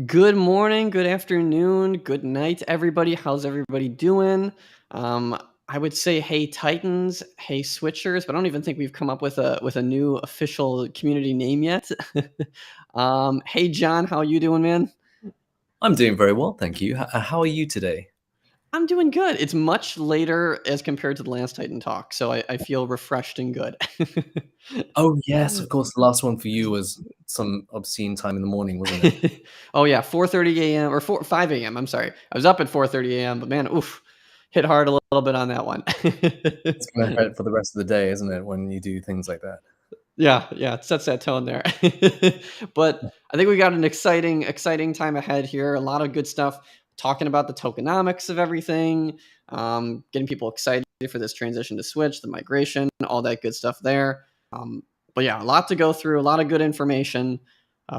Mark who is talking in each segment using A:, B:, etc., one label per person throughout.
A: Good morning, good afternoon, good night, everybody. How's everybody doing? Um, I would say, hey Titans, hey Switchers, but I don't even think we've come up with a new official community name yet. Hey John, how you doing, man?
B: I'm doing very well, thank you. How are you today?
A: I'm doing good. It's much later as compared to the last Titan talk, so I feel refreshed and good.
B: Oh, yes, of course, the last one for you was some obscene time in the morning, wasn't it?
A: Oh yeah, 4:30 a.m. or 5 a.m. I'm sorry. I was up at 4:30 a.m., but man, oof, hit hard a little bit on that one.
B: It's gonna hurt for the rest of the day, isn't it, when you do things like that?
A: Yeah, yeah, it sets that tone there. But I think we got an exciting time ahead here. A lot of good stuff talking about the tokenomics of everything, getting people excited for this transition to Switch, the migration, all that good stuff there. Um, but yeah, a lot to go through, a lot of good information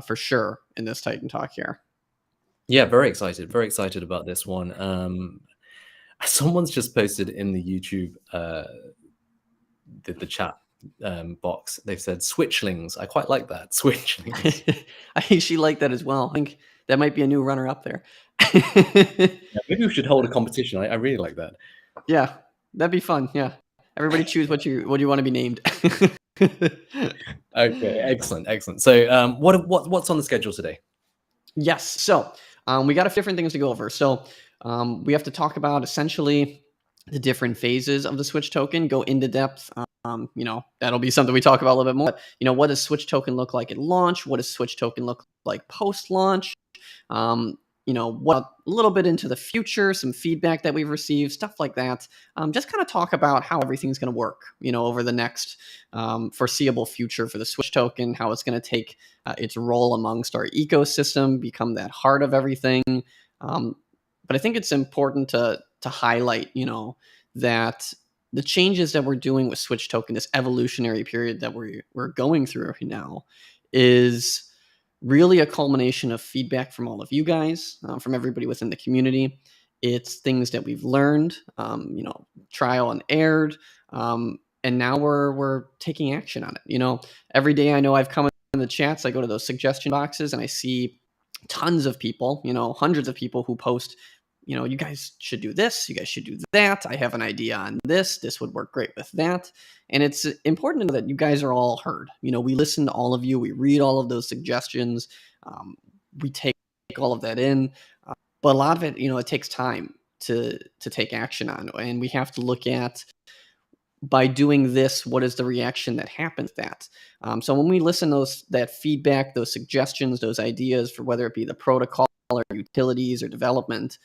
A: for sure in this Titan talk here.
B: Yeah, very excited about this one. Someone's just posted in the YouTube, the chat, box, they've said, "Switchlings." I quite like that, switchlings.
A: I think she liked that as well. I think that might be a new runner up there.
B: Yeah, maybe we should hold a competition, I really like that.
A: Yeah, that'd be fun. Yeah, everybody choose what you want to be named.
B: Okay, excellent, excellent. So, what's on the schedule today?
A: Yes. So we got a few different things to go over. So we have to talk about essentially the different phases of the Switch token. Go into depth. That'll be something we talk about a little bit more. But, what does Switch token look like at launch? What does Switch token look like post launch? Um, what a little bit into the future, some feedback that we've received, stuff like that. Just kind of talk about how everything's going to work, over the next foreseeable future for the Switch token, how it's going to take its role amongst our ecosystem, become that heart of everything. But I think it's important to highlight, that the changes that we're doing with Switch token, this evolutionary period that we're going through right now, is really a culmination of feedback from all of you guys, from everybody within the community. It's things that we've learned, trial and errored, and now we're taking action on it. Every day I know I've come in the chats, I go to those suggestion boxes, and I see tons of people, hundreds of people who post, you guys should do this, you guys should do that. I have an idea on this. This would work great with that. And it's important to know that you guys are all heard. We listen to all of you. We read all of those suggestions. We take all of that in. But a lot of it, it takes time to take action on. And we have to look at, by doing this, what is the reaction that happens to that? So when we listen to that feedback, those suggestions, those ideas for whether it be the protocol or utilities or development,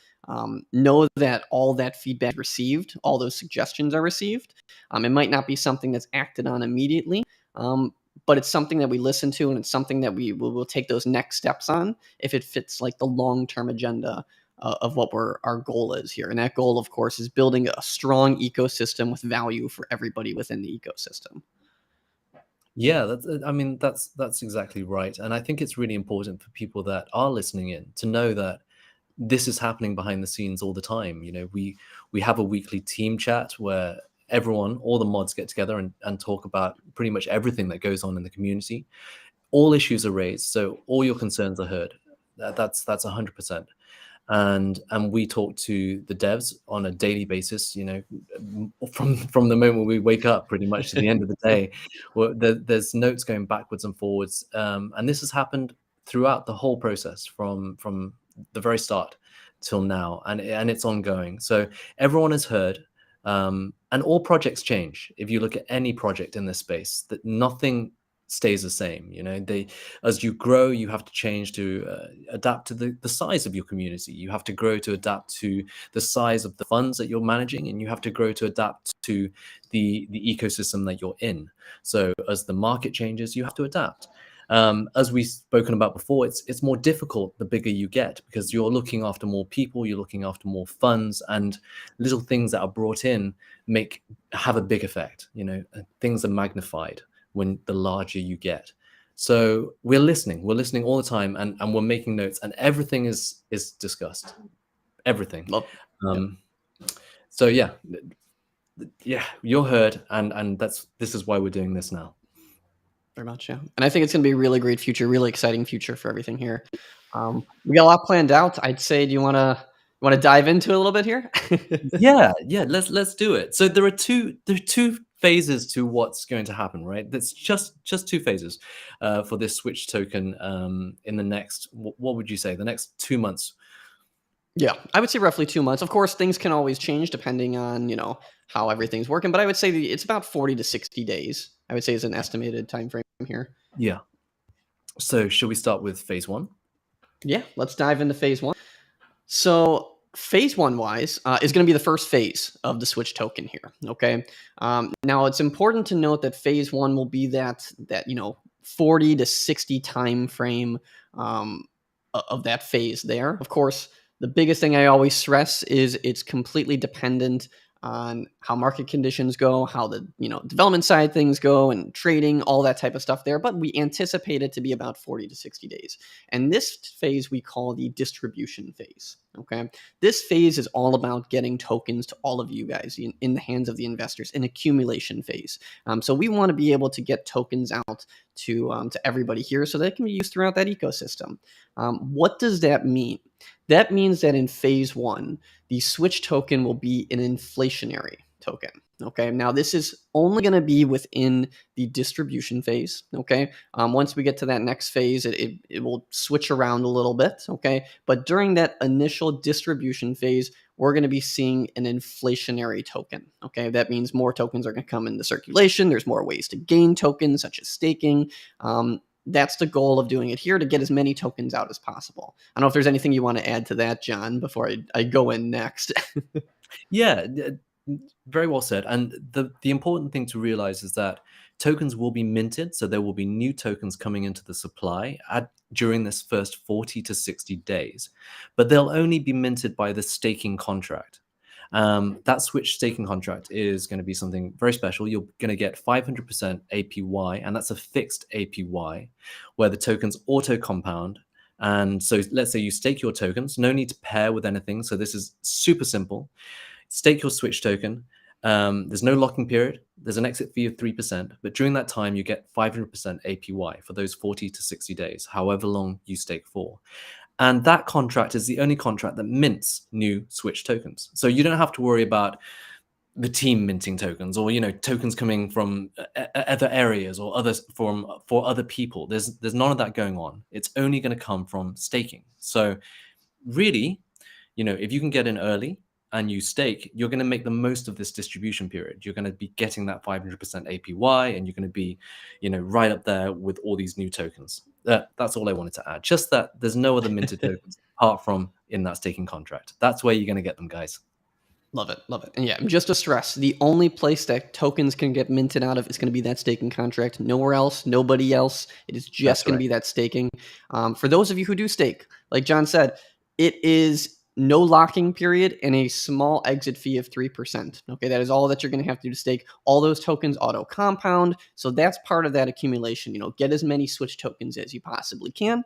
A: know that all that feedback is received, all those suggestions are received. It might not be something that's acted on immediately, but it's something that we listen to, and it's something that we'll take those next steps on if it fits like the long-term agenda of what our goal is here. And that goal, of course, is building a strong ecosystem with value for everybody within the ecosystem.
B: Yeah, that's exactly right. And I think it's really important for people that are listening in to know that this is happening behind the scenes all the time. We have a weekly team chat where everyone, all the mods get together and talk about pretty much everything that goes on in the community. All issues are raised, so all your concerns are heard. That's 100%. And we talk to the devs on a daily basis, from the moment we wake up pretty much to the end of the day. There's notes going backwards and forwards, and this has happened throughout the whole process from the very start till now, and it's ongoing. So everyone has heard, and all projects change. If you look at any project in this space, that nothing stays the same. As you grow, you have to change to adapt to the size of your community. You have to grow to adapt to the size of the funds that you're managing, and you have to grow to adapt to the ecosystem that you're in. So as the market changes, you have to adapt. As we've spoken about before, it's more difficult the bigger you get, because you're looking after more people, you're looking after more funds, and little things that are brought in have a big effect. Things are magnified when the larger you get. So we're listening all the time, and we're making notes, and everything is discussed. Everything.
A: Love. Yep.
B: So yeah, you're heard, and this is why we're doing this now.
A: Very much, yeah. And I think it's going to be a really great future, really exciting future for everything here. We got a lot planned out. I'd say, do you want to dive into it a little bit here?
B: Yeah, yeah, let's do it. So there are two phases to what's going to happen, right? That's just two phases for this Switch token in the next what would you say the next 2 months?
A: Yeah, I would say roughly 2 months. Of course, things can always change depending on how everything's working, but I would say it's about 40 to 60 days. I would say is an estimated time frame here.
B: Yeah. So should we start with phase one?
A: Yeah, let's dive into phase one. So phase one wise is going to be the first phase of the Switch token here. Okay. Now it's important to note that phase one will be that 40 to 60 time frame of that phase there. Of course, the biggest thing I always stress is it's completely dependent on how market conditions go, how the development side things go, and trading, all that type of stuff there. But we anticipate it to be about 40 to 60 days. And this phase we call the distribution phase. Okay. This phase is all about getting tokens to all of you guys in the hands of the investors, an accumulation phase. So we want to be able to get tokens out to everybody here so that it can be used throughout that ecosystem. What does that mean? That means that in phase one, the Switch token will be an inflationary token. Okay, now this is only going to be within the distribution phase. Okay, once we get to that next phase, it will switch around a little bit. Okay, but during that initial distribution phase, we're going to be seeing an inflationary token. Okay, that means more tokens are going to come into circulation. There's more ways to gain tokens, such as staking. That's the goal of doing it here, to get as many tokens out as possible. I don't know if there's anything you want to add to that, John, before I go in next.
B: Yeah, very well said. And the important thing to realize is that tokens will be minted, so there will be new tokens coming into the supply during this first 40 to 60 days, but they'll only be minted by the staking contract. That Switch staking contract is going to be something very special. You're going to get 500% APY, and that's a fixed APY where the tokens auto compound. And so let's say you stake your tokens, no need to pair with anything. So this is super simple. Stake your Switch token. There's no locking period. There's an exit fee of 3%. But during that time, you get 500% APY for those 40 to 60 days, however long you stake for. And that contract is the only contract that mints new Switch tokens. So you don't have to worry about the team minting tokens, or tokens coming from other areas or others for other people. There's none of that going on. It's only going to come from staking. So really, if you can get in early and you stake, you're going to make the most of this distribution period. You're going to be getting that 500% APY, and you're going to be, right up there with all these new tokens. That's all I wanted to add. Just that there's no other minted tokens apart from in that staking contract. That's where you're going to get them, guys.
A: Love it, love it. And yeah, just to stress, the only place that tokens can get minted out of is going to be that staking contract. Nowhere else, nobody else. It is just going to be that staking. For those of you who do stake, like John said, it is no locking period and a small exit fee of 3%. Okay, that is all that you're going to have to do to stake. All those tokens auto compound. So that's part of that accumulation. Get as many Switch tokens as you possibly can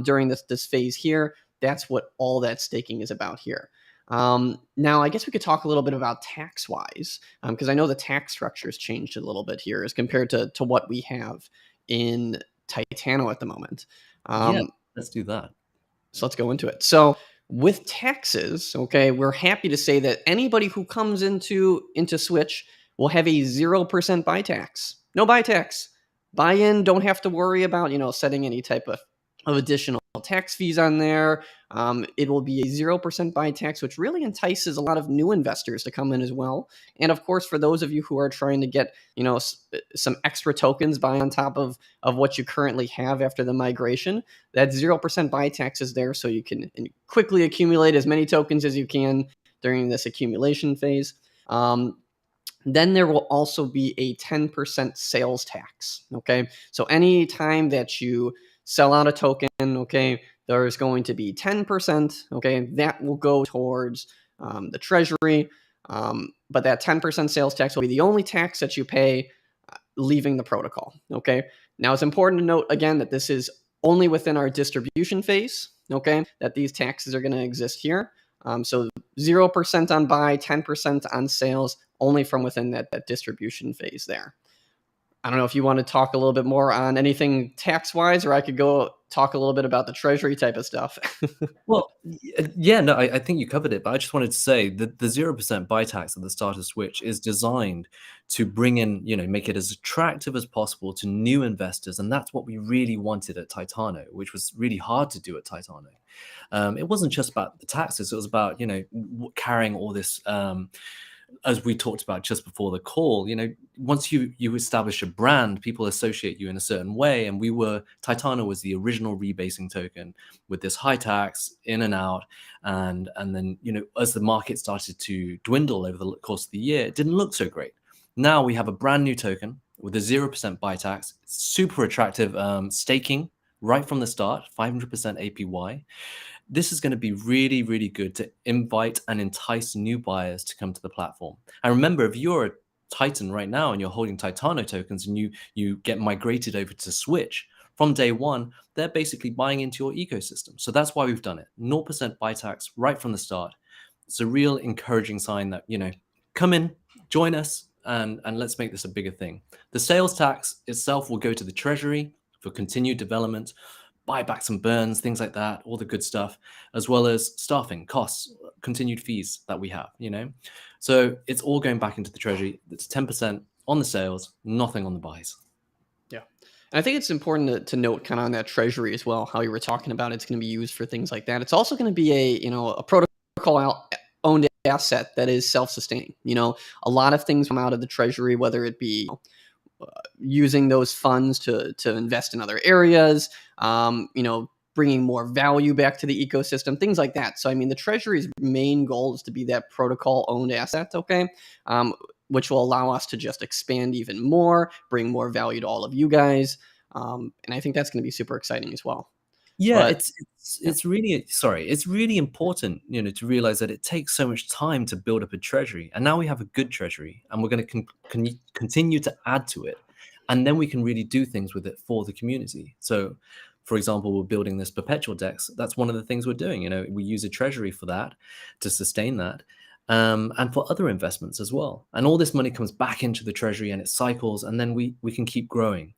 A: during this phase here. That's what all that staking is about here. Now, I guess we could talk a little bit about tax-wise, because I know the tax structure has changed a little bit here as compared to what we have in Titano at the moment.
B: Yeah, let's do that.
A: So let's go into it. So with taxes, okay, we're happy to say that anybody who comes into Switch will have a 0% buy tax. No buy tax. Buy-in, don't have to worry about, setting any type of additional tax fees on there. It will be a 0% buy tax, which really entices a lot of new investors to come in as well. And of course, for those of you who are trying to get, some extra tokens buy on top of what you currently have after the migration, that 0% buy tax is there so you can quickly accumulate as many tokens as you can during this accumulation phase. Then there will also be a 10% sales tax. Okay, so any time that you sell out a token, okay, there's going to be 10%. Okay, that will go towards the treasury. But that 10% sales tax will be the only tax that you pay leaving the protocol. Okay, now it's important to note again that this is only within our distribution phase. Okay, that these taxes are going to exist here. So 0% on buy, 10% on sales, only from within that distribution phase there. I don't know if you want to talk a little bit more on anything tax-wise, or I could go talk a little bit about the treasury type of stuff.
B: Well, yeah, no, I think you covered it, but I just wanted to say that the 0% buy tax at the start of Switch is designed to bring in, make it as attractive as possible to new investors. And that's what we really wanted at Titano, which was really hard to do at Titano. It wasn't just about the taxes, it was about, carrying all this, as we talked about just before the call, once you establish a brand, people associate you in a certain way. And Titano was the original rebasing token with this high tax in and out. And then, as the market started to dwindle over the course of the year, it didn't look so great. Now we have a brand new token with a 0% buy tax, super attractive staking right from the start, 500% APY. This is going to be really, really good to invite and entice new buyers to come to the platform. And remember, if you're a Titan right now and you're holding Titano tokens and you get migrated over to Switch, from day one, they're basically buying into your ecosystem. So that's why we've done it. 0% buy tax right from the start. It's a real encouraging sign that, come in, join us, and let's make this a bigger thing. The sales tax itself will go to the treasury for continued development, buybacks and burns, things like that, all the good stuff, as well as staffing costs, continued fees that we have, So it's all going back into the treasury. It's 10% on the sales, nothing on the buys.
A: Yeah. And I think it's important to note kind of on that treasury as well, how you were talking about it's going to be used for things like that. It's also going to be a protocol owned asset that is self-sustaining. A lot of things come out of the treasury, whether it be using those funds to invest in other areas, bringing more value back to the ecosystem, things like that. So, I mean, the treasury's main goal is to be that protocol owned asset, okay, which will allow us to just expand even more, bring more value to all of you guys. And I think that's going to be super exciting as well.
B: Yeah,
A: But
B: it's really important, to realize that it takes so much time to build up a treasury, and now we have a good treasury, and we're going to continue to add to it, and then we can really do things with it for the community. So, for example, we're building this perpetual DEX. That's one of the things we're doing. We use a treasury for that to sustain that, and for other investments as well. And all this money comes back into the treasury, and it cycles, and then we can keep growing.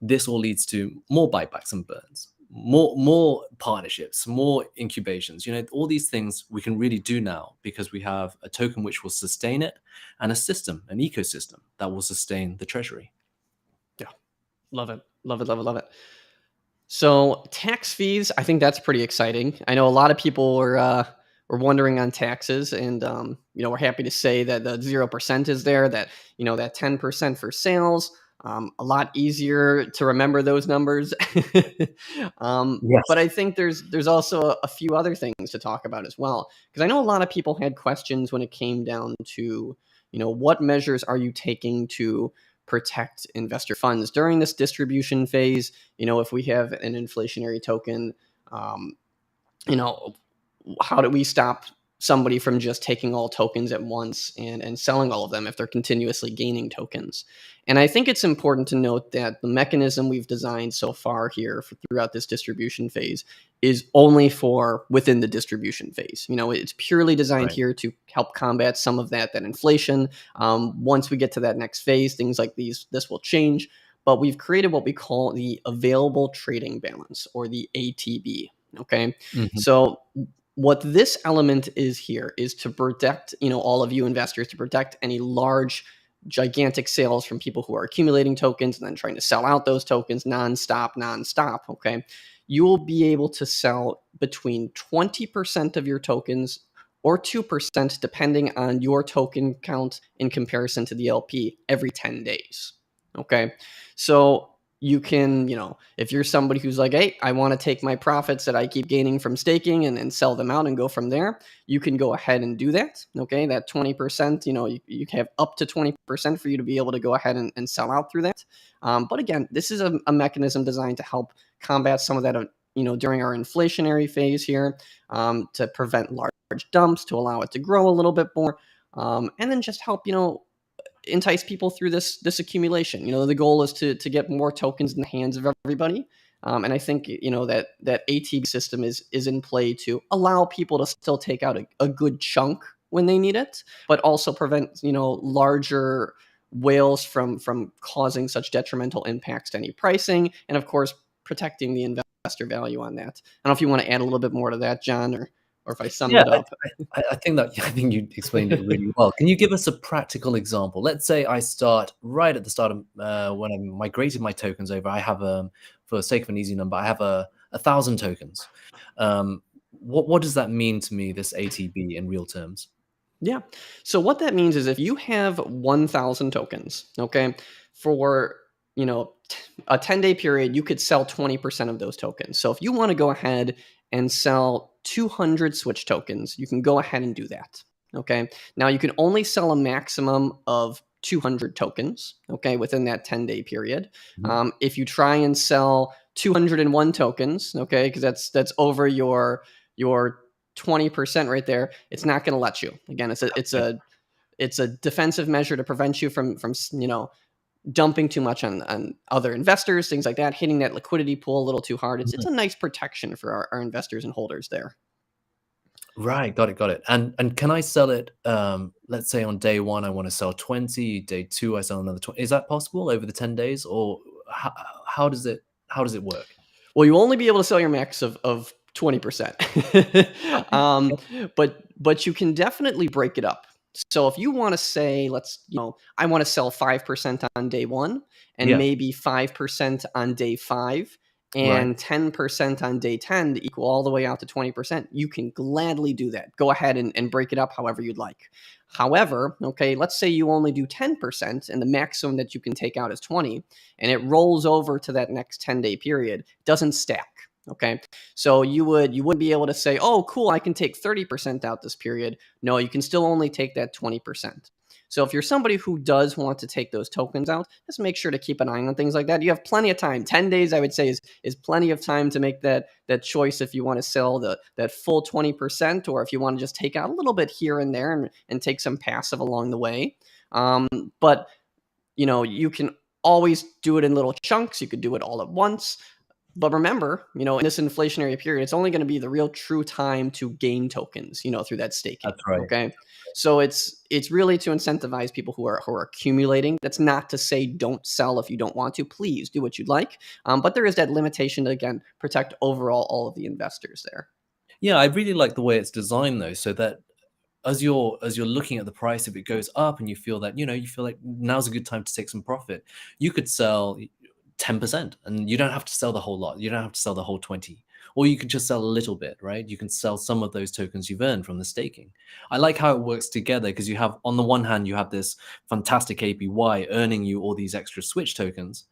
B: This all leads to more buybacks and burns, more partnerships, more incubations. All these things we can really do now because we have a token which will sustain it, and a system, an ecosystem that will sustain the treasury.
A: yeah, love it. Love it, love it, love it. So tax fees, I think that's pretty exciting. I know a lot of people were wondering on taxes, and we're happy to say that the 0% is there. That that 10% for sales. A lot easier to remember those numbers.
B: Yes.
A: But I think there's also a few other things to talk about as well, because I know a lot of people had questions when it came down to what measures are you taking to protect investor funds during this distribution phase. If we have an inflationary token, um, you know, how do we stop somebody from just taking all tokens at once and selling all of them if they're continuously gaining tokens? And I think it's important to note that the mechanism we've designed so far here throughout this distribution phase is only for within the distribution phase. It's purely designed
B: Right.
A: here to help combat some of that inflation. Once we get to that next phase, things like this will change. But we've created what we call the available trading balance, or the ATB. Okay.
B: Mhm.
A: So what this element is here is to protect, all of you investors, to protect any large, gigantic sales from people who are accumulating tokens and then trying to sell out those tokens nonstop. Okay. You will be able to sell between 20% of your tokens or 2%, depending on your token count in comparison to the LP, every 10 days. Okay. So you can, if you're somebody who's like, hey, I want to take my profits that I keep gaining from staking and sell them out and go from there, you can go ahead and do that. Okay. That 20%, you have up to 20% for you to be able to go ahead and sell out through that. But again, this is a mechanism designed to help combat some of that, during our inflationary phase here, to prevent large dumps, to allow it to grow a little bit more, and then just help, entice people through this accumulation. The goal is to get more tokens in the hands of everybody. And I think that ATB system is in play to allow people to still take out a good chunk when they need it, but also prevent larger whales from causing such detrimental impacts to any pricing, and of course protecting the investor value on that. I don't know if you want to add a little bit more to that, John, or if I summed
B: Yeah,
A: it up.
B: I think you explained it really well. Can you give us a practical example? Let's say I start right at the start of when I migrated my tokens over. I have for the sake of an easy number, I have 1,000 tokens. What does that mean to me? This ATB in real terms?
A: Yeah. So what that means is if you have 1,000 tokens, okay, for a 10-day period, you could sell 20% of those tokens. So if you want to go ahead and sell 200 Switch tokens, you can go ahead and do that. Okay. Now you can only sell a maximum of 200 tokens, okay, within that 10-day period.
B: Mhm.
A: If you try and sell 201 tokens, okay, because that's over your 20% right there, it's not going to let you. Again, it's a defensive measure to prevent you from dumping too much on other investors, things like that, hitting that liquidity pool a little too hard. It's a nice protection for our investors and holders there.
B: Right, got it. And can I sell it? Let's say on day one I want to sell 20. Day two I sell another 20. Is that possible over the 10 days, or how, how does it work?
A: Well, you only be able to sell your max of 20%.
B: Okay. Yep.
A: But you can definitely break it up. So if you want to say, I want to sell 5% on day one, and
B: Yeah.
A: maybe 5% on day five,
B: Right.
A: and 10% on day 10 to equal all the way out to 20%, you can gladly do that. Go ahead and break it up however you'd like. However, okay, let's say you only do 10% and the maximum that you can take out is 20, and it rolls over to that next 10-day period, it doesn't stack. Okay. So you wouldn't be able to say, oh, cool, I can take 30% out this period. No, you can still only take that 20%. So if you're somebody who does want to take those tokens out, just make sure to keep an eye on things like that. You have plenty of time. 10 days, I would say, is plenty of time to make that choice if you want to sell that full 20%, or if you want to just take out a little bit here and there and take some passive along the way. But you can always do it in little chunks. You could do it all at once. But remember, in this inflationary period, it's only going to be the real true time to gain tokens, through that staking.
B: That's right.
A: Okay. So it's really to incentivize people who are accumulating. That's not to say don't sell if you don't want to. Please do what you'd like. But there is that limitation to, again, protect overall all of the investors there.
B: Yeah, I really like the way it's designed though, so that as you're looking at the price, if it goes up and you feel that you feel like now's a good time to take some profit, you could sell 10%, and you don't have to sell the whole lot. You don't have to sell the whole 20, or you could just sell a little bit, right? You can sell some of those tokens you've earned from the staking. I like how it works together, because you have, on the one hand, you have this fantastic APY earning you all these extra Switch tokens.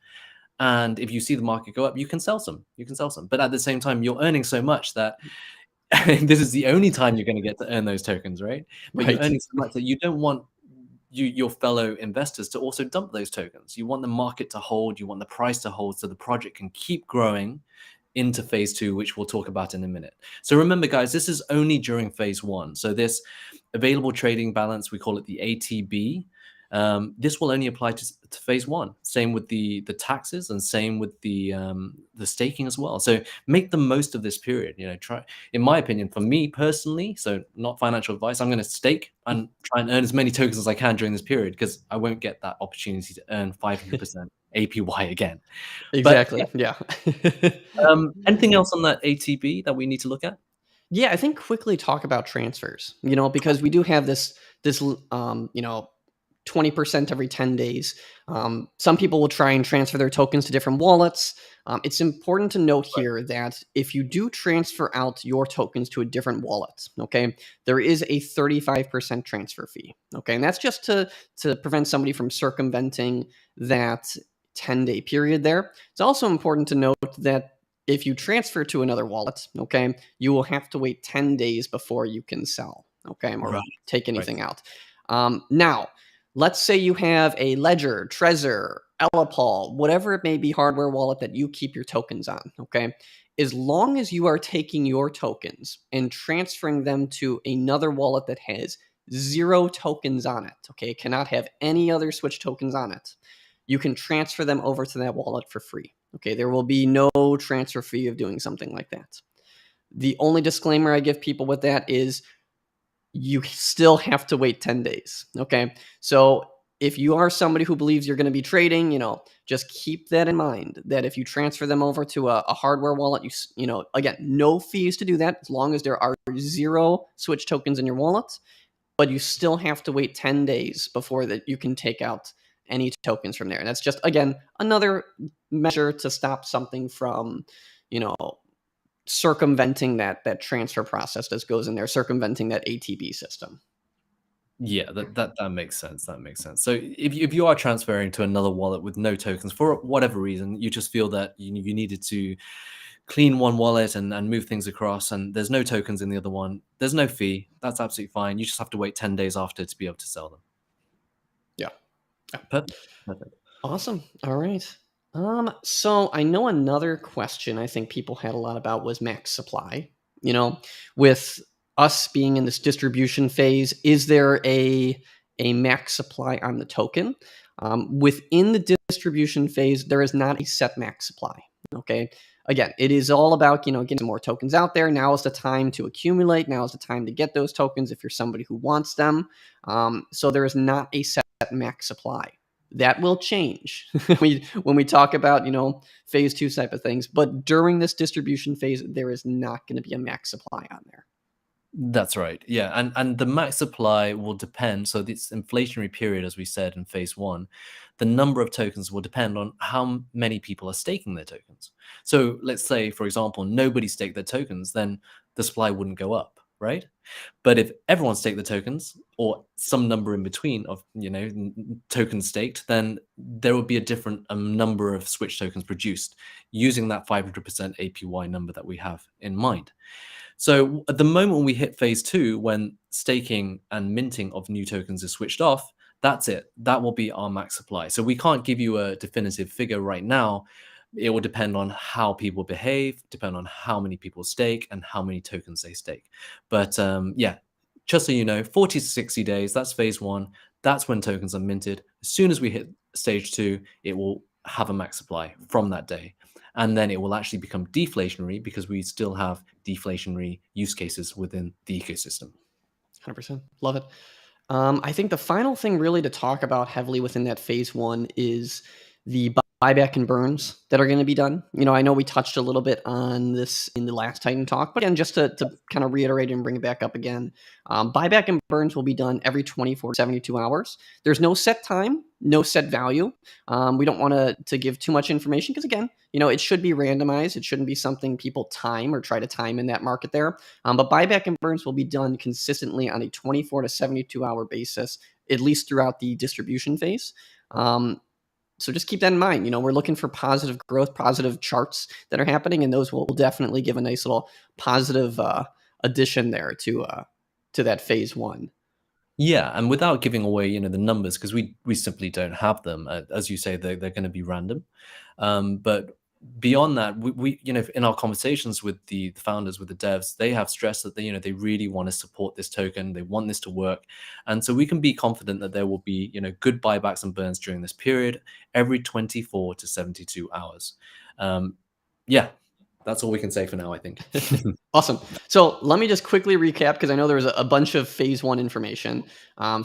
B: And if you see the market go up, you can sell some. You can sell some. But at the same time, you're earning so much that this is the only time you're going to get to earn those tokens, right? But you're
A: Right.
B: earning so much that you don't want your fellow investors to also dump those tokens. You want the market to hold, you want the price to hold, so the project can keep growing into phase two, which we'll talk about in a minute. So remember, guys, this is only during phase one. So this available trading balance, we call it the ATB. This will only apply to phase one. Same with the taxes, and same with the staking as well. So make the most of this period. Try. In my opinion, for me personally, so not financial advice, I'm going to stake and try and earn as many tokens as I can during this period, because I won't get that opportunity to earn 500% APY again. But
A: Exactly. Yeah.
B: anything else on that ATB that we need to look at?
A: Yeah, I think quickly talk about transfers, because we do have this 20% every 10 days. Some people will try and transfer their tokens to different wallets. It's important to note here that if you do transfer out your tokens to a different wallet, okay, there is a 35% transfer fee. Okay, and that's just to prevent somebody from circumventing that 10-day period there. It's also important to note that if you transfer to another wallet, okay, you will have to wait 10 days before you can sell, okay, or
B: Right.
A: take
B: Right.
A: anything out. Now, let's say you have a Ledger, Trezor, Ellipal, whatever it may be, hardware wallet that you keep your tokens on, okay? As long as you are taking your tokens and transferring them to another wallet that has 0 tokens on it, okay, it cannot have any other Switch tokens on it, you can transfer them over to that wallet for free. Okay, there will be no transfer fee of doing something like that. The only disclaimer I give people with that is you still have to wait 10 days. Okay, so if you are somebody who believes you're going to be trading, just keep that in mind, that if you transfer them over to a hardware wallet, again, no fees to do that as long as there are 0 Swych tokens in your wallet, but you still have to wait 10 days before that you can take out any tokens from there. And that's just, again, another measure to stop something from, circumventing that transfer process that goes in there, circumventing that ATB system.
B: Yeah, that makes sense. That makes sense. So if you are transferring to another wallet with no tokens for whatever reason, you just feel that you needed to clean one wallet and move things across, and there's no tokens in the other one, there's no fee. That's absolutely fine. You just have to wait 10 days after to be able to sell them.
A: Yeah. Yeah.
B: Perfect. Perfect.
A: Awesome. All right. So I know another question I think people had a lot about was max supply. With us being in this distribution phase, is there a max supply on the token? Within the distribution phase, there is not a set max supply. Okay. Again, it is all about, getting some more tokens out there. Now is the time to accumulate. Now is the time to get those tokens if you're somebody who wants them. So there is not a set max supply. That will change when we talk about, phase 2 type of things. But during this distribution phase, there is not going to be a max supply on there.
B: That's right. Yeah, and the max supply will depend. So this inflationary period, as we said in phase 1, the number of tokens will depend on how many people are staking their tokens. So let's say, for example, nobody staked their tokens, then the supply wouldn't go up, right? But if everyone staked the tokens, or some number in between of tokens staked, then there would be a different number of Swych tokens produced using that 500% APY number that we have in mind. So at the moment when we hit phase 2, when staking and minting of new tokens is switched off, that's it. That will be our max supply. So we can't give you a definitive figure right now. It will depend on how people behave, depend on how many people stake and how many tokens they stake. But yeah, just so you know, 40 to 60 days, that's phase 1. That's when tokens are minted. As soon as we hit stage 2, it will have a max supply from that day. And then it will actually become deflationary because we still have deflationary use cases within the ecosystem.
A: 100%. Love it. I think the final thing really to talk about heavily within that phase 1 is the buyback and burns that are going to be done. I know we touched a little bit on this in the last Titan talk, but again, just to kind of reiterate and bring it back up again, buyback and burns will be done every 24 to 72 hours. There's no set time, no set value. We don't want to give too much information because, again, it should be randomized. It shouldn't be something people time or try to time in that market there. But buyback and burns will be done consistently on a 24 to 72 hour basis, at least throughout the distribution phase. So just keep that in mind. We're looking for positive growth, positive charts that are happening, and those will definitely give a nice little positive addition there to that phase 1.
B: Yeah, and without giving away, the numbers, because we simply don't have them. As you say, they're going to be random. But beyond that, we in our conversations with the founders, with the devs, they have stressed that they really want to support this token. They want this to work, and so we can be confident that there will be good buybacks and burns during this period, every 24 to 72 hours. Yeah, that's all we can say for now, I think.
A: Awesome. So let me just quickly recap because I know there was a bunch of phase 1 information.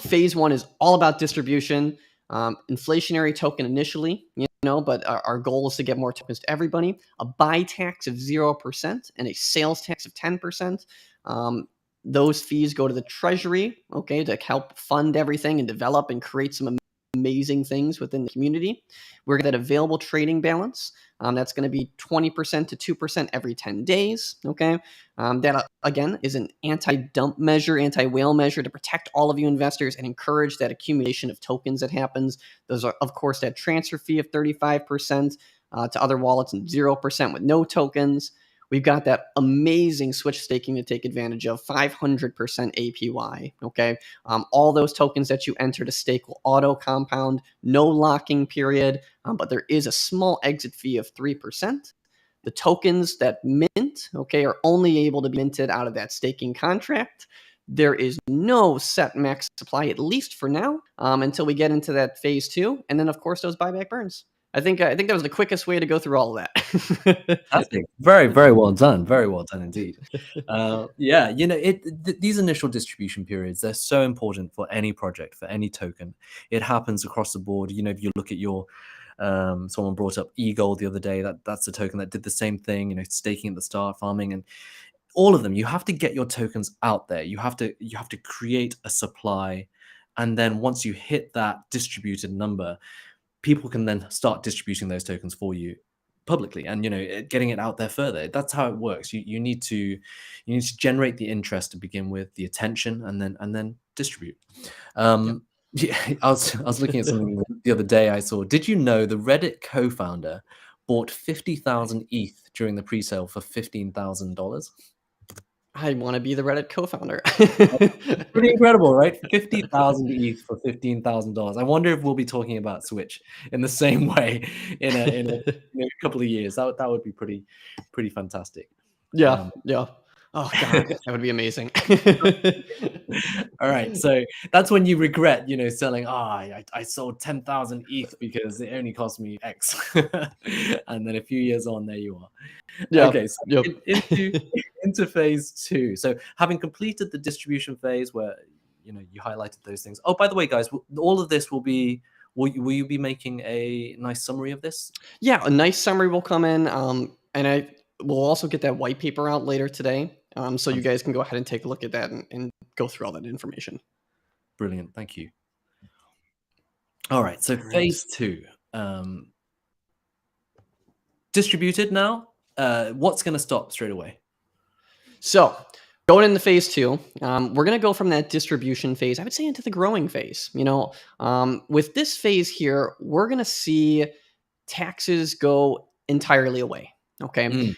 A: Phase 1 is all about distribution, inflationary token initially, but our goal is to get more tokens to everybody. A buy tax of 0% and a sales tax of 10%. Those fees go to the treasury, okay, to help fund everything and develop and create some amazing things within the community. We're going to get available trading balance. That's going to be 20% to 2% every 10 days. Okay. That, again, is an anti-dump measure, anti-whale measure to protect all of you investors and encourage that accumulation of tokens that happens. Those are, of course, that transfer fee of 35% to other wallets and 0% with no tokens. We've got that amazing Swych staking to take advantage of, 500% APY, okay? All those tokens that you enter to stake will auto-compound, no locking period, but there is a small exit fee of 3%. The tokens that mint, okay, are only able to be minted out of that staking contract. There is no set max supply, at least for now, until we get into that phase 2. And then, of course, those buyback burns. I think that was the quickest way to go through all of that.
B: Fantastic. Very, very well done. Very well done indeed. Yeah, these initial distribution periods, they're so important for any project, for any token. It happens across the board. If you look at your someone brought up eGold the other day, that's a token that did the same thing, staking at the start, farming, and all of them. You have to get your tokens out there. You have to create a supply, and then once you hit that distributed number, people can then start distributing those tokens for you publicly, and getting it out there further. That's how it works. You need to generate the interest to begin with, the attention, and then distribute.
A: Yep.
B: Yeah, I was looking at something the other day. I saw, did you know the Reddit co-founder bought 50,000 ETH during the pre-sale for $15,000?
A: I want to be the Reddit co-founder.
B: Pretty incredible, right? 50,000 ETH for $15,000. I wonder if we'll be talking about Switch in the same way in a couple of years. That would be pretty fantastic.
A: Yeah, yeah. Oh God, that would be amazing.
B: All right, so that's when you regret, selling. I sold 10,000 ETH because it only cost me X, and then a few years on, there you are.
A: Yeah,
B: Okay, so
A: yep.
B: into phase two. So having completed the distribution phase, where you highlighted those things. Oh, by the way, guys, all of this will be. Will you be making a nice summary of this?
A: Yeah, a nice summary will come in, and I will also get that white paper out later today, so you guys can go ahead and take a look at that and go through all that information.
B: Brilliant, thank you. All right, so phase two. Distributed now. What's going to stop straight away?
A: So going into phase two, we're going to go from that distribution phase, I would say, into the growing phase. With this phase here, we're going to see taxes go entirely away. Okay.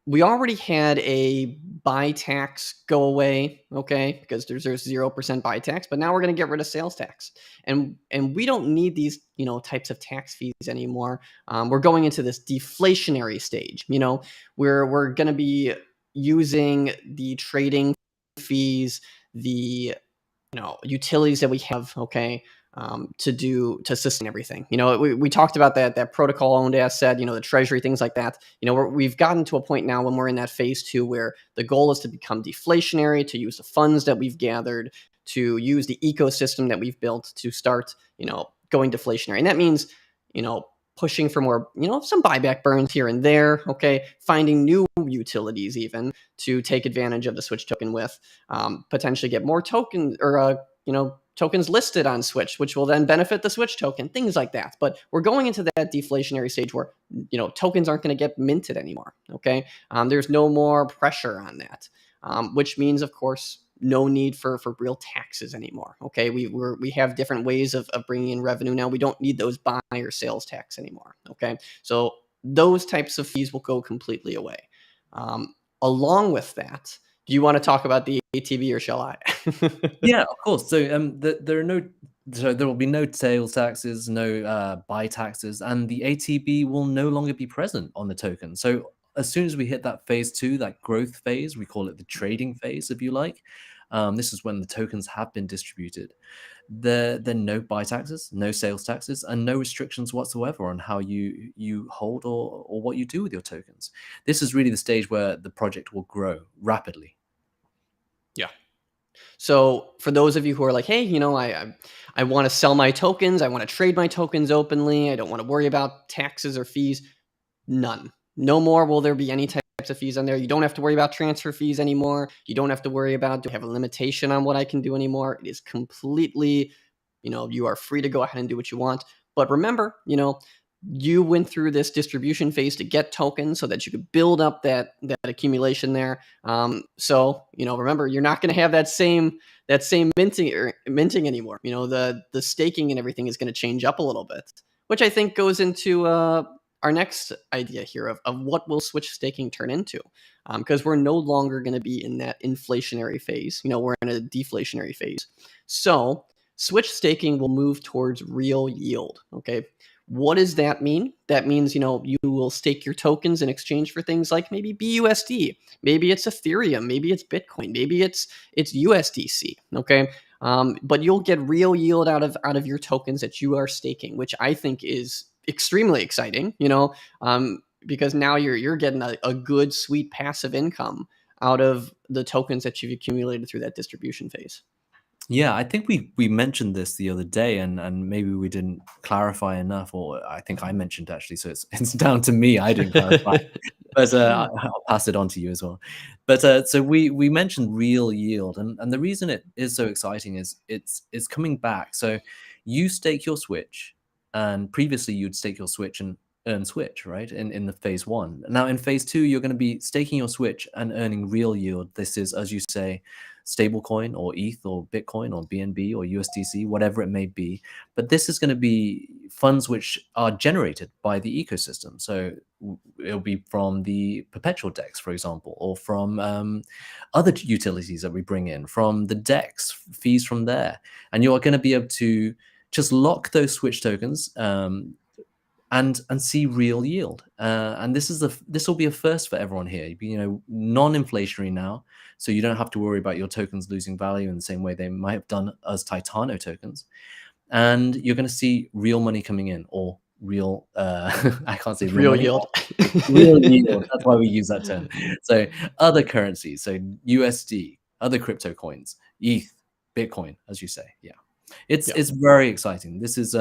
A: We already had a buy tax go away, okay, because there's 0% buy tax, but now we're going to get rid of sales tax, and we don't need these types of tax fees anymore. We're going into this deflationary stage. We're going to be using the trading fees, the utilities that we have, okay, to sustain everything. We talked about that protocol owned asset, the treasury, things like that. We've gotten to a point now when we're in that phase two where the goal is to become deflationary, to use the funds that we've gathered, to use the ecosystem that we've built to start, going deflationary. And that means, pushing for more, some buyback burns here and there, okay, finding new utilities even to take advantage of the Switch token with, potentially get more tokens or, tokens listed on Switch, which will then benefit the Switch token, things like that. But we're going into that deflationary stage where, tokens aren't going to get minted anymore, okay? There's no more pressure on that, which means, of course, no need for real taxes anymore. Okay, we have different ways of bringing in revenue now. We don't need those buy or sales tax anymore. Okay, so those types of fees will go completely away. Along with that, do you want to talk about the ATB or shall I?
B: Yeah, of course. So there will be no sales taxes, no buy taxes, and the ATB will no longer be present on the token. So as soon as we hit that phase two, that growth phase, we call it the trading phase, if you like. This is when the tokens have been distributed. There are no buy taxes, no sales taxes, and no restrictions whatsoever on how you hold or what you do with your tokens. This is really the stage where the project will grow rapidly.
A: Yeah. So for those of you who are like, hey, I want to sell my tokens, I want to trade my tokens openly, I don't want to worry about taxes or fees, none. No more will there be any types of fees on there. You don't have to worry about transfer fees anymore. You don't have to worry about, do I have a limitation on what I can do anymore? It is completely, you are free to go ahead and do what you want. But remember, you went through this distribution phase to get tokens so that you could build up that accumulation there. So remember, you're not going to have that same minting anymore. The staking and everything is going to change up a little bit, which I think goes into our next idea here of what will Switch staking turn into, because we're no longer going to be in that inflationary phase. We're in a deflationary phase. So Switch staking will move towards real yield. Okay. What does that mean? That means, you will stake your tokens in exchange for things like maybe BUSD, maybe it's Ethereum, maybe it's Bitcoin, maybe it's USDC. Okay. But you'll get real yield out of your tokens that you are staking, which I think is extremely exciting, because now you're getting a good, sweet passive income out of the tokens that you've accumulated through that distribution phase.
B: Yeah, I think we mentioned this the other day, and maybe we didn't clarify enough, or I think I mentioned actually, so it's down to me. I didn't clarify, but I'll pass it on to you as well. But so we mentioned real yield, and the reason it is so exciting is it's coming back. So you stake your Switch, and previously you'd stake your Switch and earn Switch, right? In the phase one. Now in phase two, you're going to be staking your Switch and earning real yield. This is, as you say, stablecoin or ETH or Bitcoin or BNB or USDC, whatever it may be. But this is going to be funds which are generated by the ecosystem. So it'll be from the perpetual DEX, for example, or from other utilities that we bring in, from the DEX, fees from there. And you're going to be able to just lock those Switch tokens and see real yield. And this will be a first for everyone here. Non-inflationary now, so you don't have to worry about your tokens losing value in the same way they might have done as Titano tokens. And you're going to see real money coming in, or real I can't say real money,
A: yield.
B: real yield. That's why we use that term. So other currencies, so USD, other crypto coins, ETH, Bitcoin, as you say. Yeah. It's very exciting. This is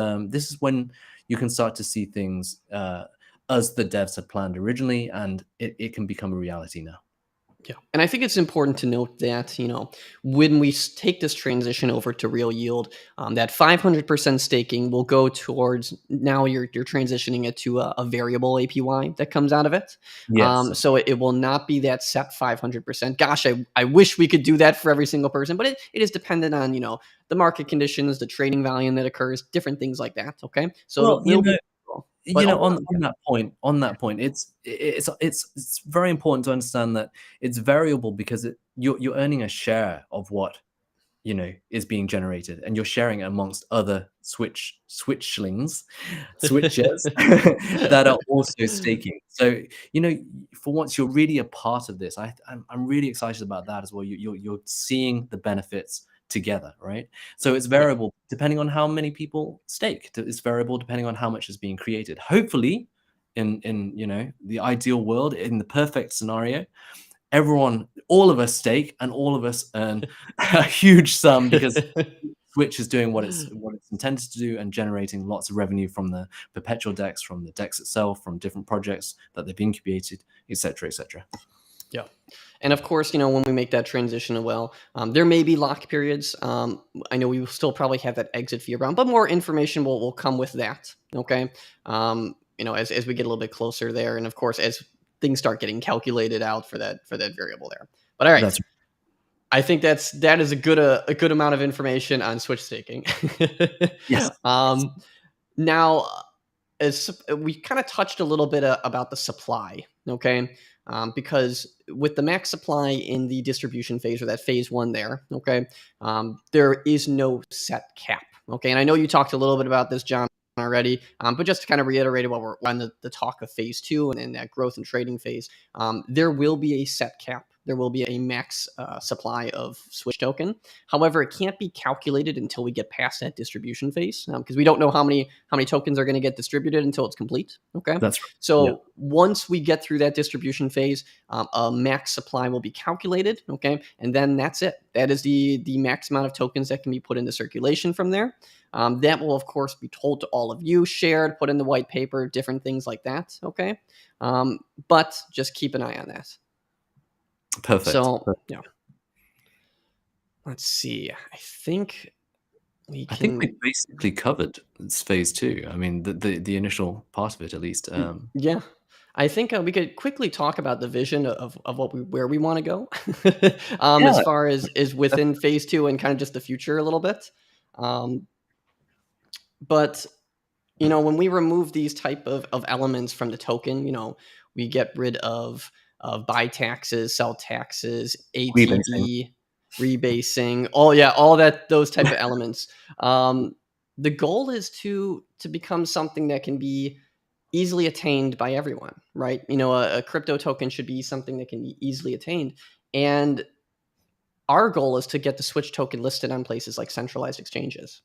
B: when you can start to see things as the devs had planned originally, and it can become a reality now.
A: Yeah. And I think it's important to note that, when we take this transition over to real yield, that 500% staking will go towards, now you're transitioning it to a variable APY that comes out of it.
B: Yes.
A: So it will not be that set 500%. Gosh, I wish we could do that for every single person, but it is dependent on, the market conditions, the trading volume that occurs, different things like that. Okay. So
B: Well,
A: it will be. But
B: on that point, it's very important to understand that it's variable because you're earning a share of what is being generated, and you're sharing it amongst other switchlings, switchers that are also staking. So for once, you're really a part of this. I'm really excited about that as well. You're seeing the benefits together, right? So it's variable depending on how many people stake. It's variable depending on how much is being created. Hopefully, in the ideal world, in the perfect scenario, all of us stake and all of us earn a huge sum because Switch is doing what it's intended to do and generating lots of revenue from the perpetual DEX, from the DEX itself, from different projects that they've incubated, etc., etc.
A: Yeah. And of course, when we make that transition, there may be lock periods. I know we will still probably have that exit fee around, but more information will come with that. Okay. As we get a little bit closer there. And of course, as things start getting calculated out for that variable there. But all right.
B: That's
A: I think that is a good amount of information on Switch staking.
B: yes.
A: Now, as we kind of touched a little bit about the supply, okay? Because with the max supply in the distribution phase, or that phase one there, okay, there is no set cap, okay? And I know you talked a little bit about this, John, already, but just to kind of reiterate what we're on the talk of phase two and in that growth and trading phase, there will be a set cap. There will be a max supply of Switch token. However, it can't be calculated until we get past that distribution phase, because we don't know how many tokens are going to get distributed until it's complete. Okay,
B: That's right.
A: So once we get through that distribution phase, a max supply will be calculated. Okay, and then that's it. That is the max amount of tokens that can be put into circulation from there. That will, of course, be told to all of you, shared, put in the white paper, different things like that. Okay, but just keep an eye on that.
B: Perfect.
A: So, yeah. Let's see. I think we
B: basically covered phase two. I mean, the initial part of it, at least.
A: Yeah. I think we could quickly talk about the vision of where we want to go, as far as within phase two and kind of just the future a little bit. But when we remove these type of elements from the token, we get rid of buy taxes, sell taxes, ATB, rebasing, all that, those type of elements. the goal is to become something that can be easily attained by everyone, right? A crypto token should be something that can be easily attained. And our goal is to get the Swych token listed on places like centralized exchanges,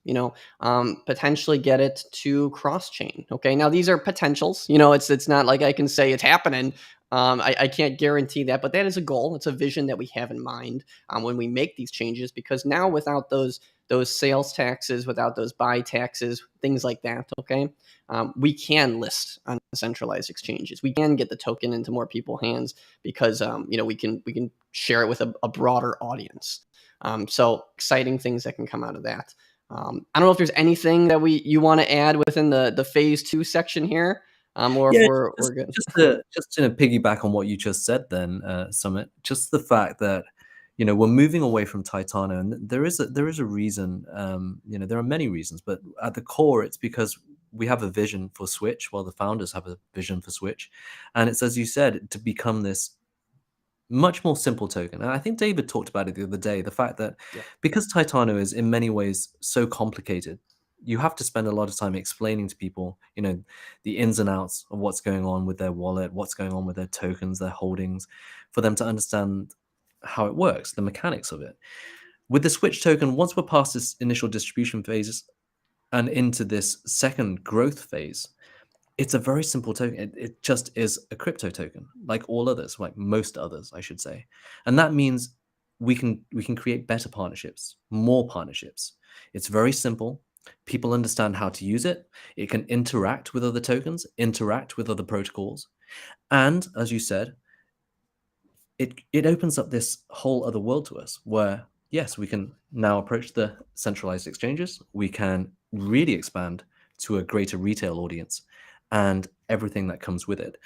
A: potentially get it to cross chain. Okay. Now these are potentials, it's not like I can say it's happening. I can't guarantee that, but that is a goal. It's a vision that we have in mind when we make these changes, because now without those sales taxes, without those buy taxes, things like that, okay, we can list on centralized exchanges. We can get the token into more people's hands because we can share it with a broader audience. So exciting things that can come out of that. I don't know if there's anything that you want to add within the phase 2 section here, or if
B: Yeah,
A: we're good.
B: just to piggyback on what you just said then, Summit, just the fact that, we're moving away from Titano, and there is a reason, there are many reasons, but at the core, it's because we have a vision for Swych, the founders have a vision for Swych, and it's, as you said, to become this much more simple token. And I think David talked about it the other day, the fact that
A: Yeah.
B: because Titano is in many ways so complicated, you have to spend a lot of time explaining to people, the ins and outs of what's going on with their wallet, what's going on with their tokens, their holdings, for them to understand how it works, the mechanics of it. With the Swych token, once we're past this initial distribution phase and into this second growth phase, it's a very simple token. It just is a crypto token, like all others, like most others, I should say. And that means we can create better partnerships, more partnerships. It's very simple. People understand how to use it. It can interact with other tokens, interact with other protocols. And as you said, it opens up this whole other world to us where, yes, we can now approach the centralized exchanges. We can really expand to a greater retail audience and everything that comes with it.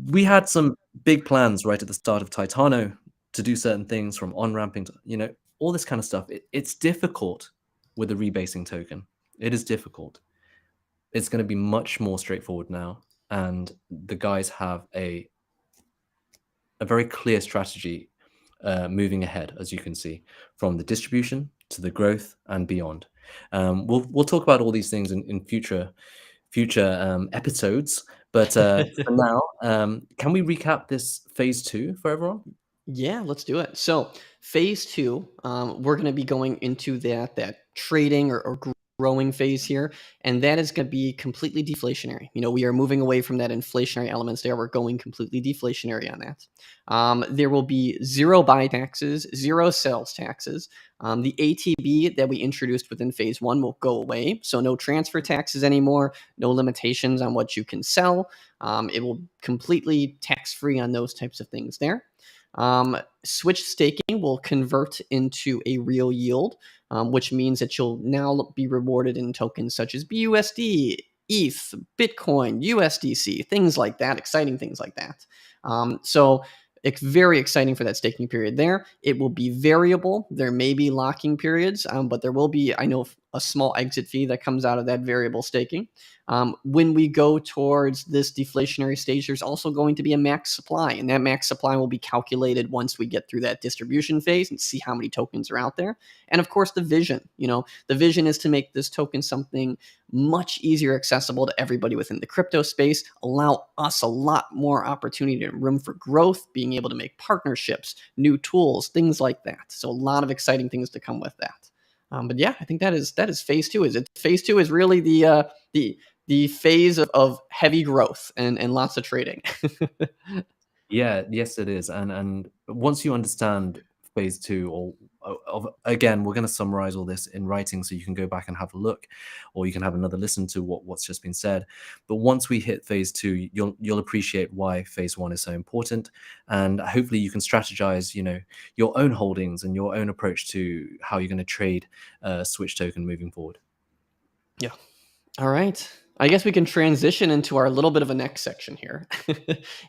B: We had some big plans right at the start of Titano to do certain things, from on-ramping to, all this kind of stuff. It's difficult with a rebasing token. It is difficult. It's going to be much more straightforward now. And the guys have a very clear strategy moving ahead, as you can see, from the distribution to the growth and beyond. We'll talk about all these things in future episodes, but for now, can we recap this phase 2 for everyone?
A: Yeah, let's do it. So phase 2, we're going to be going into that trading or growing phase here, and that is going to be completely deflationary. We are moving away from that inflationary elements there. We're going completely deflationary on that. There will be zero buy taxes, zero sales taxes. The ATB that we introduced within phase 1 will go away, so no transfer taxes anymore, no limitations on what you can sell. It will completely tax-free on those types of things there. Swych staking will convert into a real yield, which means that you'll now be rewarded in tokens such as BUSD, ETH, Bitcoin, USDC, things like that, exciting things like that. So it's very exciting for that staking period there. It will be variable. There may be locking periods, but there will be, I know, a small exit fee that comes out of that variable staking. When we go towards this deflationary stage, there's also going to be a max supply, and that max supply will be calculated once we get through that distribution phase and see how many tokens are out there. And of course, the vision. The vision is to make this token something much easier accessible to everybody within the crypto space, allow us a lot more opportunity and room for growth, being able to make partnerships, new tools, things like that. So a lot of exciting things to come with that. But yeah, I think that is phase 2. Phase 2 is really the phase of heavy growth and lots of trading.
B: Yeah, yes, it is. And once you understand phase 2, or again, we're going to summarize all this in writing so you can go back and have a look, or you can have another listen to what's just been said. But once we hit phase 2, you'll appreciate why phase 1 is so important, and hopefully you can strategize, your own holdings and your own approach to how you're going to trade Swych token moving forward.
A: Yeah. All right. I guess we can transition into our little bit of a next section here.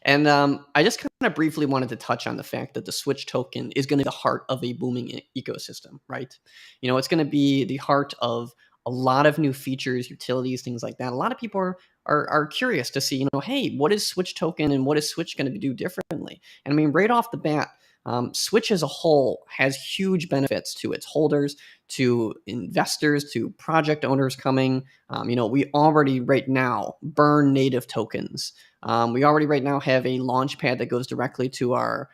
A: And I just kind of briefly wanted to touch on the fact that the Swych token is going to be the heart of a booming ecosystem, right? It's going to be the heart of a lot of new features, utilities, things like that. A lot of people are curious to see, hey, what is Swych token and what is Swych going to do differently? And I mean, right off the bat, Swych as a whole has huge benefits to its holders, to investors, to project owners coming. We already right now burn native tokens. We already right now have a launch pad that goes directly to our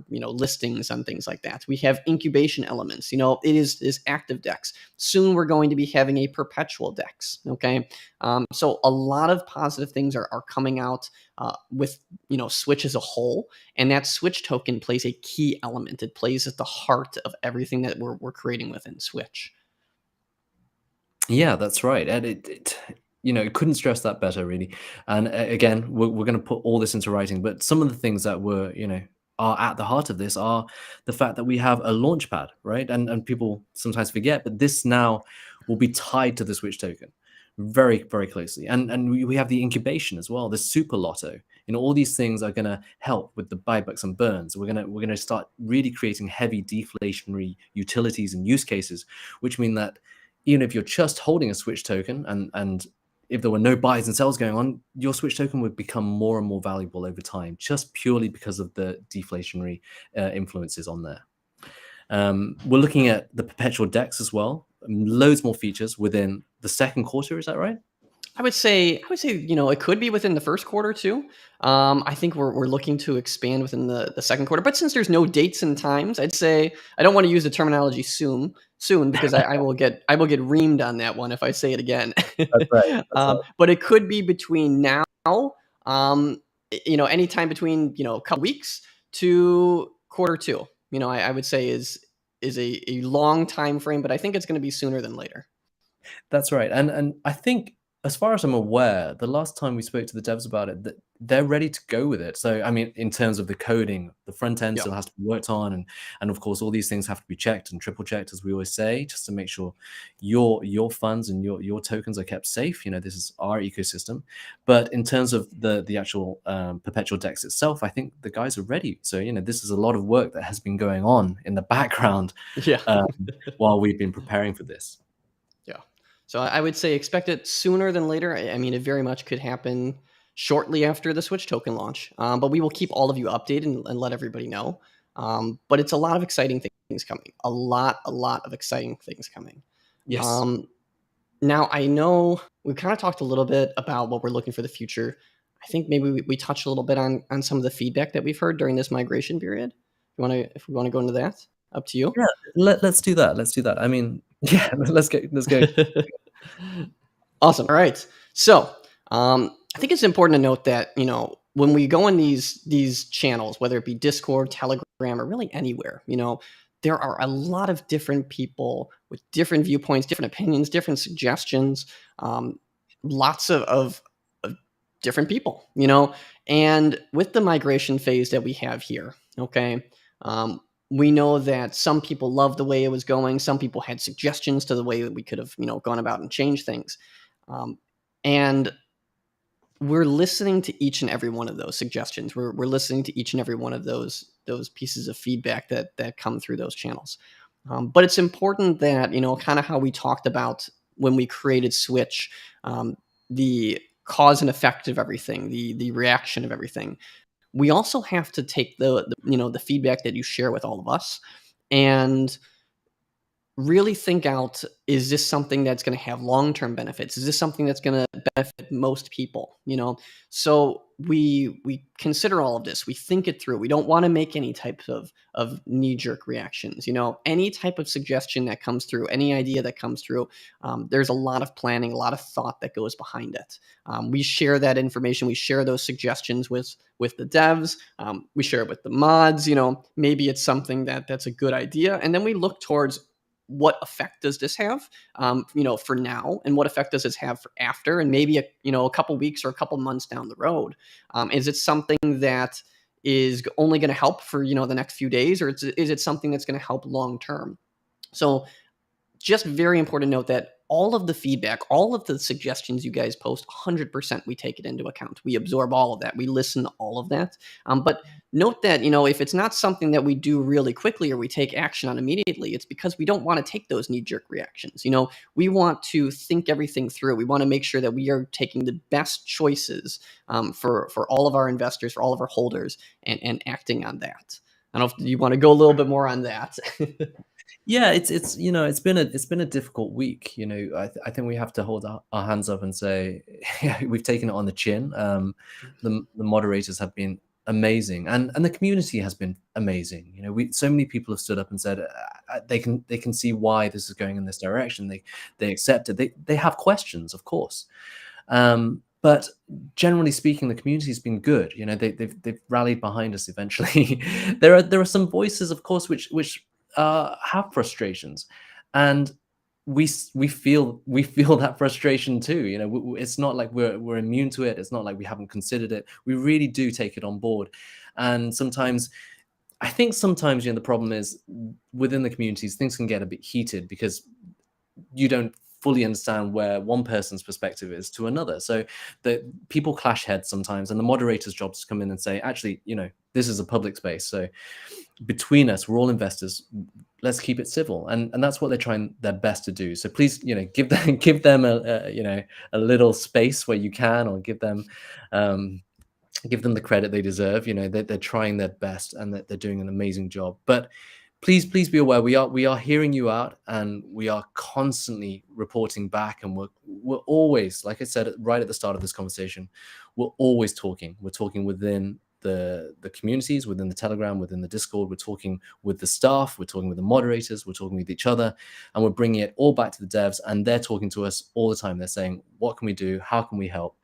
A: listings and things like that. We have incubation elements. It is active DEX. Soon we're going to be having a perpetual DEX. Okay, so a lot of positive things are coming out with Swych as a whole, and that Swych token plays a key element. It plays at the heart of everything that we're creating within Swych.
B: Yeah, that's right. And it couldn't stress that better, really. And again, we're going to put all this into writing. But some of the things that are at the heart of this are the fact that we have a launch pad, right? And people sometimes forget, but this now will be tied to the Switch token very, very closely. And we have the incubation as well, the super lotto. All these things are going to help with the buybacks and burns. We're going to start really creating heavy deflationary utilities and use cases, which mean that even if you're just holding a Switch token and if there were no buys and sells going on, your Switch token would become more and more valuable over time, just purely because of the deflationary influences on there. We're looking at the perpetual DEX as well, loads more features within the second quarter. Is that right?
A: I would say, it could be within the first quarter too. I think we're looking to expand within the second quarter, but since there's no dates and times, I'd say I don't want to use the terminology soon because I will get reamed on that one if I say it again.
B: That's right. That's right.
A: But it could be between now, anytime between a couple weeks to quarter two. I would say is a long time frame, but I think it's going to be sooner than later.
B: That's right. And I think, as far as I'm aware, the last time we spoke to the devs about it, that they're ready to go with it. So, I mean, in terms of the coding, the front end
A: Yep.
B: still has to be worked on, and of course, all these things have to be checked and triple checked, as we always say, just to make sure your funds and your tokens are kept safe. This is our ecosystem. But in terms of the actual perpetual DEX itself, I think the guys are ready. So, this is a lot of work that has been going on in the background
A: Yeah.
B: while we've been preparing for this.
A: Yeah. So I would say expect it sooner than later. I mean, it very much could happen shortly after the Swych token launch, but we will keep all of you updated and let everybody know. But it's a lot of exciting things coming. A lot of exciting things coming.
B: Yes.
A: Now, I know we kind of talked a little bit about what we're looking for the future. I think maybe we touched a little bit on some of the feedback that we've heard during this migration period. If we want to go into that, up to you.
B: Yeah, let's do that. Let's do that. I mean, yeah, let's go.
A: Awesome. All right. So I think it's important to note that when we go in these channels, whether it be Discord, Telegram, or really anywhere, there are a lot of different people with different viewpoints, different opinions, different suggestions, lots of different people, and with the migration phase that we have here, okay, we know that some people love the way it was going. Some people had suggestions to the way that we could have, gone about and changed things. And we're listening to each and every one of those suggestions. We're listening to each and every one of those pieces of feedback that come through those channels. But it's important that, kind of how we talked about when we created Swych, the cause and effect of everything, the reaction of everything. We also have to take the feedback that you share with all of us and really think out, is this something that's going to have long-term benefits? Is this something that's going to benefit most people? So we consider all of this. We think it through. We don't want to make any types of knee-jerk reactions. Any type of suggestion that comes through, any idea that comes through, there's a lot of planning, a lot of thought that goes behind it. We share that information. We share those suggestions with the devs. We share it with the mods. Maybe it's something that's a good idea, and then we look towards what effect does this have, for now, and what effect does this have for after, and maybe a couple weeks or a couple months down the road. Is it something that is only going to help for the next few days, or is it something that's going to help long term? So just very important to note that all of the feedback, all of the suggestions you guys post, 100% we take it into account. We absorb all of that. We listen to all of that. But note that, if it's not something that we do really quickly or we take action on immediately, it's because we don't want to take those knee-jerk reactions. We want to think everything through. We want to make sure that we are taking the best choices for all of our investors, for all of our holders, and acting on that. I don't know if you want to go a little bit more on that.
B: Yeah, it's it's been a difficult week. I think we have to hold our hands up and say we've taken it on the chin. The moderators have been amazing, and the community has been amazing. We so many people have stood up and said they can see why this is going in this direction. They accept it. They have questions, of course. But generally speaking, the community's been good. They've rallied behind us eventually. There are some voices, of course, which have frustrations, and we feel that frustration too. It's not like we're immune to it. It's not like we haven't considered it. We really do take it on board, and sometimes the problem is within the communities things can get a bit heated because you don't fully understand where one person's perspective is to another. So the people clash heads sometimes, and the moderator's job is to come in and say, actually, this is a public space. So between us, we're all investors. Let's keep it civil, and that's what they're trying their best to do. So please, give them a little space where you can, or give them the credit they deserve. They're trying their best, and that they're doing an amazing job. But please be aware, we are hearing you out, and we are constantly reporting back, and we're always, like I said right at the start of this conversation, we're always talking. We're talking within the communities, within the Telegram, within the Discord. We're talking with the staff, we're talking with the moderators, we're talking with each other, and we're bringing it all back to the devs, and they're talking to us all the time. They're saying, what can we do? How can we help?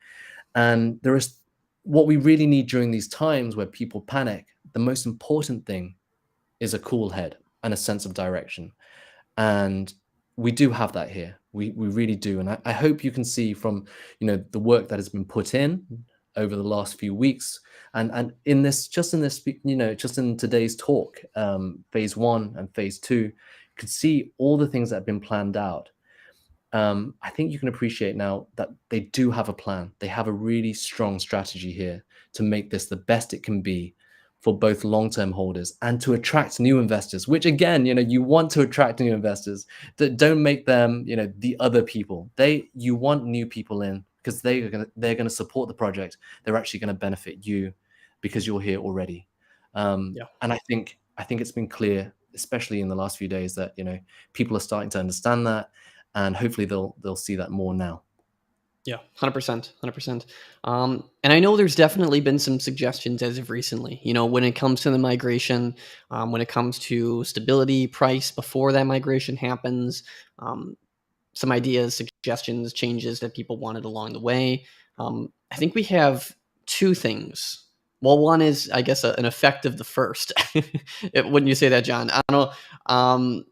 B: And there is what we really need during these times where people panic. The most important thing is a cool head and a sense of direction. And we do have that here. We really do. And I hope you can see from, the work that has been put in over the last few weeks, and just in today's talk, phase 1 and phase 2, you could see all the things that have been planned out. I think you can appreciate now that they do have a plan. They have a really strong strategy here to make this the best it can be for both long-term holders and to attract new investors, which again, you want to attract new investors. That don't make them, the other people. You want new people in because they're going to support the project. They're actually going to benefit you because you're here already.
A: Yeah.
B: And I think it's been clear, especially in the last few days, that people are starting to understand that, and hopefully they'll see that more now.
A: Yeah, 100%, 100%. And I know there's definitely been some suggestions as of recently, when it comes to the migration, when it comes to stability, price before that migration happens, some ideas, suggestions, changes that people wanted along the way. I think we have two things. Well, one is, I guess, an effect of the first. Wouldn't you say that, John? I don't know.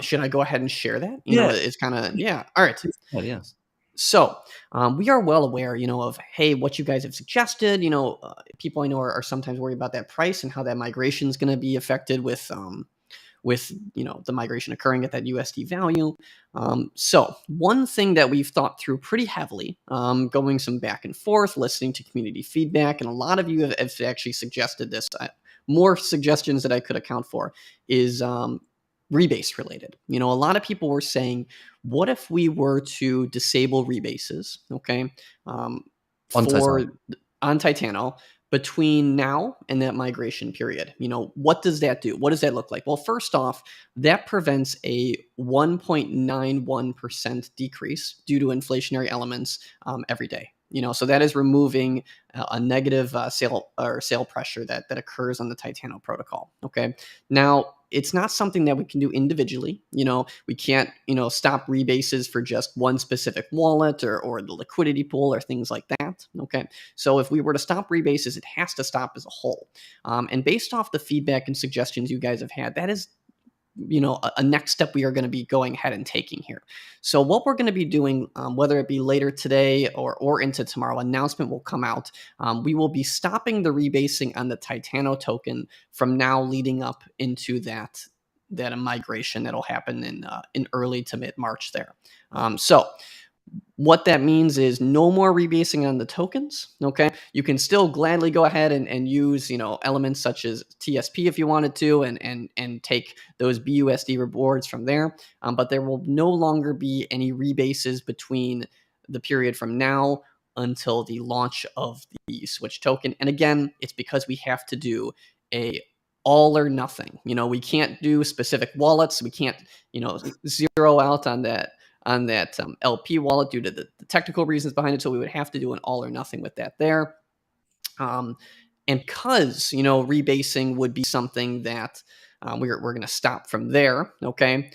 A: Should I go ahead and share that?
B: Yeah.
A: It's kind of, yeah. All right.
B: Yes.
A: So we are well aware, of, hey, what you guys have suggested. People I know are sometimes worried about that price and how that migration is going to be affected with the migration occurring at that USD value. So one thing that we've thought through pretty heavily, going some back and forth, listening to community feedback, and a lot of you have actually suggested this. More suggestions that I could account for is rebase related. A lot of people were saying, what if we were to disable rebases, okay,
B: On Titano.
A: on Titano between now and that migration period? What does that do? What does that look like? Well, first off, that prevents a 1.91% decrease due to inflationary elements every day. So that is removing a negative sale pressure that occurs on the Titano protocol. Okay. Now, it's not something that we can do individually. We can't, stop rebases for just one specific wallet or the liquidity pool or things like that. Okay. So if we were to stop rebases, it has to stop as a whole. And based off the feedback and suggestions you guys have had, that is a next step we are going to be going ahead and taking here. So what we're going to be doing, whether it be later today or into tomorrow, announcement will come out. We will be stopping the rebasing on the Titano token from now leading up into that migration that'll happen in early to mid March there. So what that means is no more rebasing on the tokens. Okay. You can still gladly go ahead and use, elements such as TSP if you wanted to, and take those BUSD rewards from there. But there will no longer be any rebases between the period from now until the launch of the Swych token. And again, it's because we have to do a all or nothing. We can't do specific wallets. We can't, zero out on that LP wallet due to the technical reasons behind it. So we would have to do an all or nothing with that there. And because, rebasing would be something that we're going to stop from there. Okay.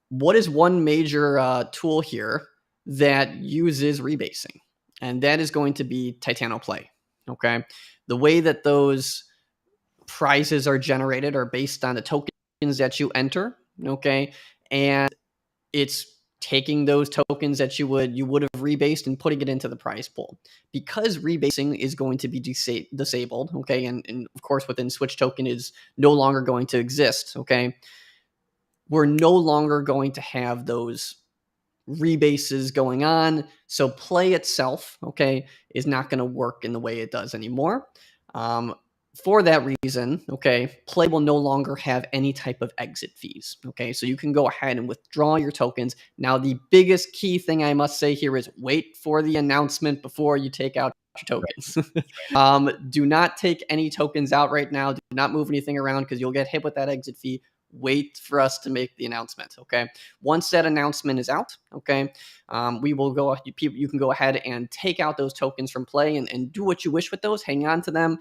A: What is one major tool here that uses rebasing? And that is going to be Titano Play. Okay. The way that those prizes are generated are based on the tokens that you enter. Okay. And it's taking those tokens that you would have rebased and putting it into the prize pool. Because rebasing is going to be disabled, okay, and of course within Swych token is no longer going to exist, okay, we're no longer going to have those rebases going on. So play itself, okay, is not going to work in the way it does anymore. For that reason, okay, play will no longer have any type of exit fees. Okay, so you can go ahead and withdraw your tokens. Now, the biggest key thing I must say here is wait for the announcement before you take out your tokens. Do not take any tokens out right now. Do not move anything around because you'll get hit with that exit fee. Wait for us to make the announcement. Okay. Once that announcement is out, okay, we will go. You can go ahead and take out those tokens from play and do what you wish with those. Hang on to them,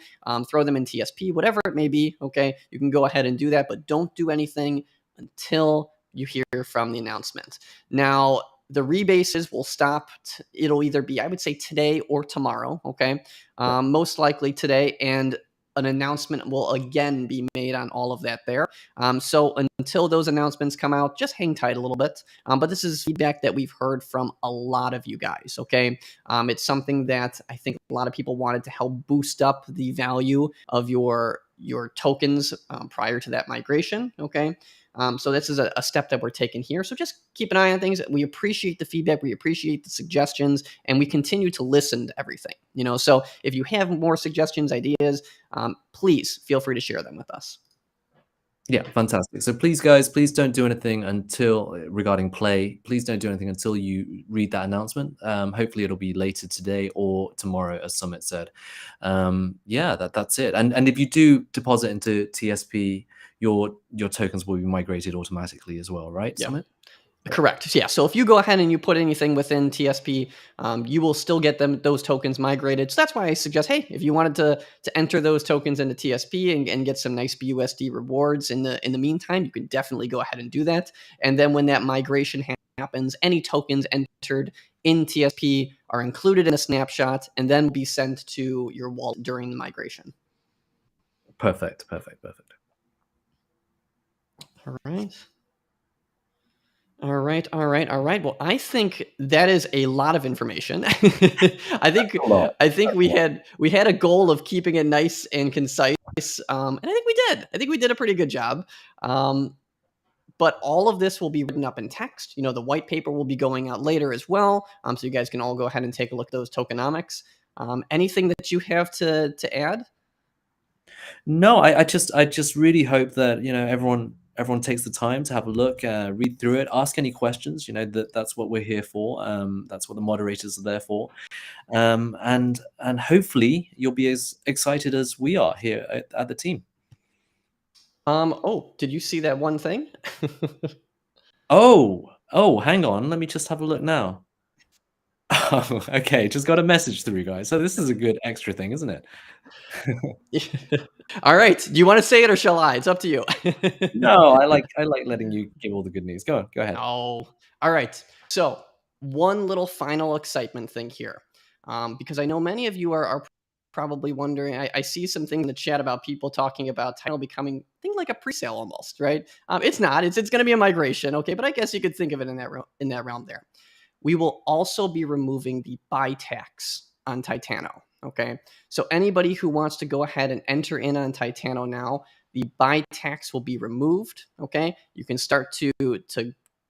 A: throw them in TSP, whatever it may be. Okay. You can go ahead and do that, but don't do anything until you hear from the announcement. Now, the rebases will stop. It'll either be, I would say, today or tomorrow. Okay. Most likely today. And an announcement will again be made on all of that there. So until those announcements come out, just hang tight a little bit. But this is feedback that we've heard from a lot of you guys, okay? It's something that I think a lot of people wanted to help boost up the value of your tokens prior to that migration, okay? So this is a step that we're taking here. So just keep an eye on things. We appreciate the feedback. We appreciate the suggestions, and we continue to listen to everything. So if you have more suggestions, ideas, please feel free to share them with us.
B: Yeah, fantastic. So please, guys, please don't do anything until regarding play. Please don't do anything until you read that announcement. Hopefully, it'll be later today or tomorrow, as Summit said. Yeah, that's it. And if you do deposit into TSP, your tokens will be migrated automatically as well, right,
A: Yeah.
B: Summit?
A: Correct. Yeah. So if you go ahead and you put anything within TSP, you will still get those tokens migrated. So that's why I suggest, hey, if you wanted to enter those tokens into TSP and get some nice BUSD rewards in the meantime, you can definitely go ahead and do that. And then when that migration happens, any tokens entered in TSP are included in a snapshot and then be sent to your wallet during the migration.
B: Perfect.
A: All right. All right. Well, I think that is a lot of information. I think we had a goal of keeping it nice and concise, and I think we did. I think we did a pretty good job. But all of this will be written up in text. The white paper will be going out later as well, so you guys can all go ahead and take a look at those tokenomics. Anything that you have to add?
B: No, I just really hope that everyone takes the time to have a look, read through it, ask any questions. That's what we're here for. That's what the moderators are there for. And hopefully you'll be as excited as we are here at the team.
A: Oh, did you see that one thing?
B: Oh, hang on. Let me just have a look now. Oh, okay. Just got a message through, guys. So this is a good extra thing, isn't it?
A: All right. Do you want to say it or shall I? It's up to you.
B: No, I like letting you give all the good news. Go ahead.
A: Oh, all right. So one little final excitement thing here, because I know many of you are probably wondering. I see some things in the chat about people talking about Tidal becoming things like a pre-sale almost, right? It's not. It's going to be a migration, okay? But I guess you could think of it in that realm there. We will also be removing the buy tax on Titano. Okay, so anybody who wants to go ahead and enter in on Titano now, the buy tax will be removed. Okay, you can start to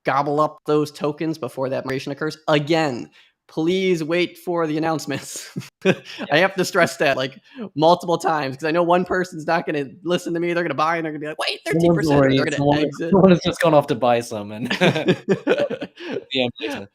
A: gobble up those tokens before that migration occurs. Again, please wait for the announcements. I have to stress that like multiple times because I know one person's not going to listen to me. They're going to buy and they're going to be like, wait, 13%. They're going to exit.
B: Someone has just gone off to buy some and DM later.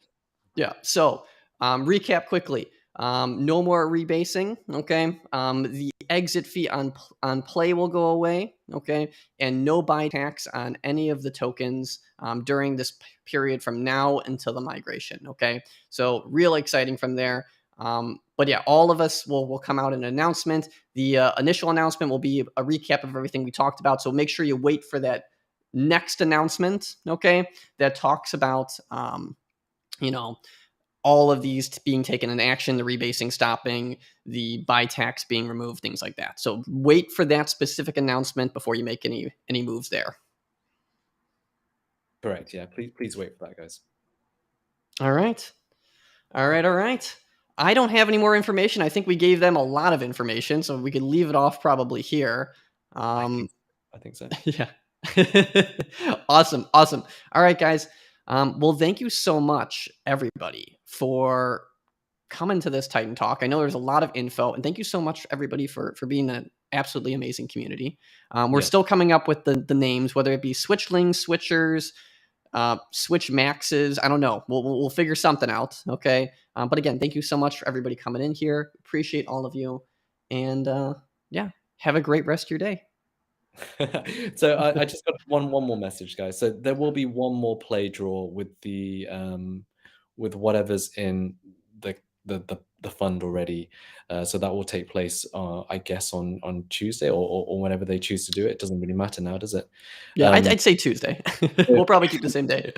A: Yeah. So recap quickly. No more rebasing. Okay. The exit fee on play will go away. Okay, and no buy tax on any of the tokens during this period from now until the migration. Okay, so real exciting from there. But yeah, all of us will come out in an announcement. The initial announcement will be a recap of everything we talked about. So make sure you wait for that next announcement. Okay, that talks about you know all of these being taken in action, the rebasing stopping, the buy tax being removed, things like that. So wait for that specific announcement before you make any moves there.
B: Correct. Yeah. Please wait for that, guys.
A: All right. All right. All right. I don't have any more information. I think we gave them a lot of information, so we could leave it off probably here.
B: I
A: Um,
B: think I think so.
A: yeah. Awesome. Awesome. All right, guys. Well, thank you so much, everybody, for coming to this Titan Talk. I know there's a lot of info, and thank you so much, everybody, for being an absolutely amazing community. We're
B: Yeah.
A: still coming up with the names, whether it be Switchlings, Switchers, Switch Maxes. I don't know. We'll figure something out. Okay. But again, thank you so much for everybody coming in here. Appreciate all of you, and yeah, have a great rest of your day.
B: So I just got one more message, guys. So there will be one more play draw with whatever's in the fund already. So that will take place, I guess, on Tuesday or whenever they choose to do it. It doesn't really matter now, does it?
A: Yeah, I'd say Tuesday. We'll probably keep the same day.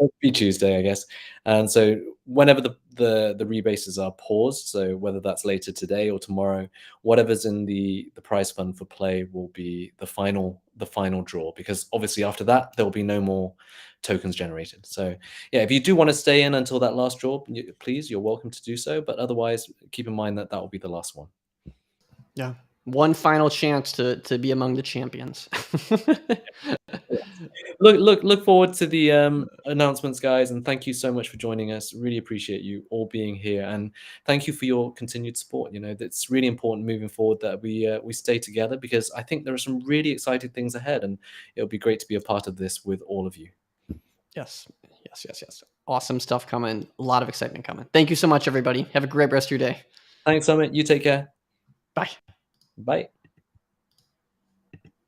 B: It'll be Tuesday, I guess. And so whenever the rebases are paused, so whether that's later today or tomorrow, whatever's in the prize fund for play will be the final draw, because obviously after that there will be no more tokens generated. So yeah, if you do want to stay in until that last draw, please, you're welcome to do so. But otherwise, keep in mind that that will be the last one.
A: Yeah. One final chance to be among the champions.
B: Look forward to the announcements, guys, and thank you so much for joining us. Really appreciate you all being here, and thank you for your continued support. You know, it's really important moving forward that we stay together, because I think there are some really exciting things ahead, and it'll be great to be a part of this with all of you.
A: Yes. Yes, yes, yes. Awesome stuff coming. A lot of excitement coming. Thank you so much, everybody. Have a great rest of your day.
B: Thanks, Summit. You take care.
A: Bye.
B: Bye.